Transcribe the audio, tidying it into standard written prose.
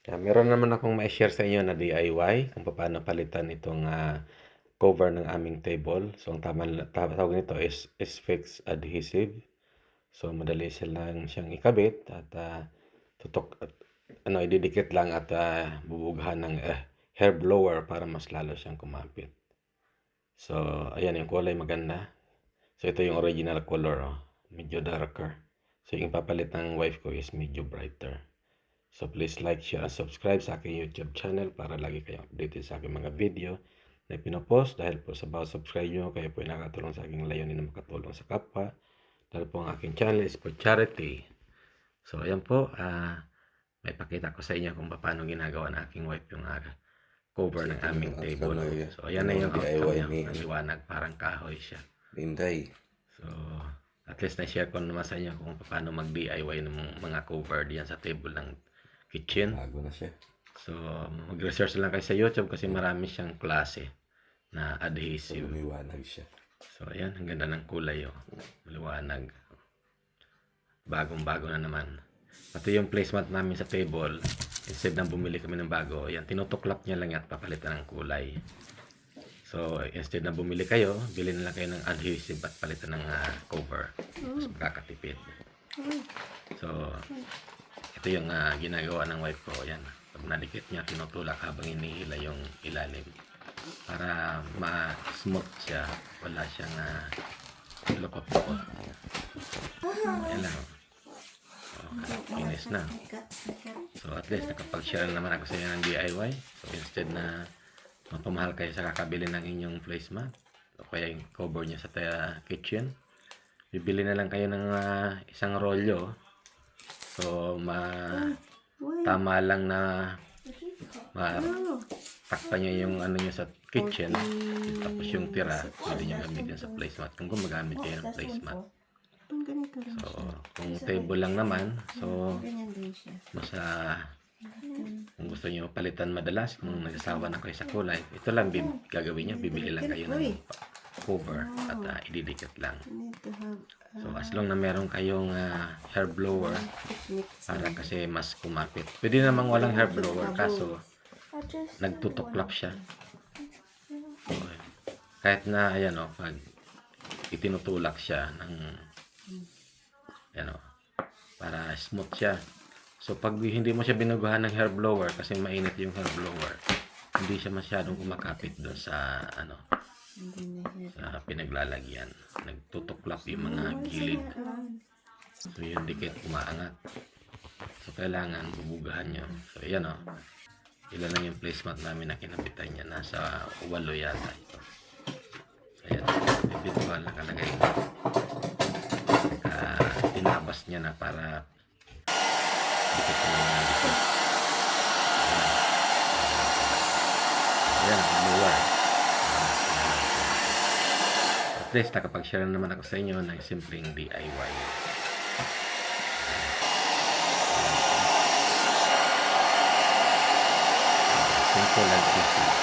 Meron naman akong mai-share sa inyo na DIY kung paano palitan itong, cover ng aming table. So, ang tawag nito is fixed adhesive. So, madali lang siyang ikabit at, ididikit lang at, bubughan ng, hair blower para mas lalo siyang kumapit. So, ayan yung kulay maganda. So, ito yung original color, medyo darker. So, yung ipapalit ng wife ko is medyo brighter. So please like, share, and subscribe sa aking YouTube channel para lagi kayong updated sa aking mga video na pinopost. Dahil po sa bawat subscribe nyo, kayo po ay nakatulong sa aking layunin na makatulong sa kapwa. Dahil po ang aking channel is for charity. So ayan po, may pakita ko sa inyo kung paano ginagawa ng aking wife yung cover ng aming table. So ayan na yung outcome niya. Maliwanag, parang kahoy siya. Linday. So at least na-share ko naman sa inyo kung paano mag-DIY ng mga cover diyan sa table ng kitchen. Bago na siya. So, mag-research lang kayo sa YouTube kasi marami siyang klase na adhesive. Lumiwanag siya. So, ayan. Ang ganda ng kulay. Maliwanag. Bagong-bago na naman. Pati yung placement namin sa table, instead na bumili kami ng bago, ayan, tinutuklap niya lang at papalitan ng kulay. So, instead na bumili kayo, bilhin na lang kayo ng adhesive at palitan ng cover. Mas makakatipid. So, ito yung ginagawa ng wife ko. Yan. Pag nadikit niya, tinutulak habang inihila yung ilalim. Para ma-smooth siya. Wala siyang lukot-lukot. Ayan lang. Finish na. So at least nakapag-share naman ako sa inyo ng DIY. So instead na mapamahal kayo sa kakabili ng inyong placemat o kaya yung cover niya sa kitchen, bibili na lang kayo ng isang rolyo. So, tama lang na takpan niya yung ano niya sa kitchen. Tapos yung tira, pwede niya gamitin sa placemat. Kung gumagamit kayo ng placemat. So, kung table lang naman, so, mas kung gusto niyo palitan madalas, kung nagsasawa na kayo sa kulay, ito lang gagawin niyo, bibili lang kayo ng cover at ididikit lang. So as long na meron kayong hair blower para kasi mas kumapit. Pwede namang walang hair blower kaso nagtutuklap siya. So, kahit na ayan pag itinutulak siya ng para smooth siya. So pag hindi mo siya binugahan ng hair blower kasi mainit yung hair blower, hindi siya masyadong kumakapit doon sa sa pinaglalagyan. Nagtutuklap yung mga gilid. So yung dikit umaangat. So kailangan bubugahan nyo. So yan ilan lang yung placemat namin na kinapitan niya. Nasa 8 yata ito. Ayan. Virtual nakalagay. Tinabas niya na para dikit na mga dikit. Ayan. Luwar. At least nakapag-share naman ako sa inyo ng simpleng DIY. Simple and easy.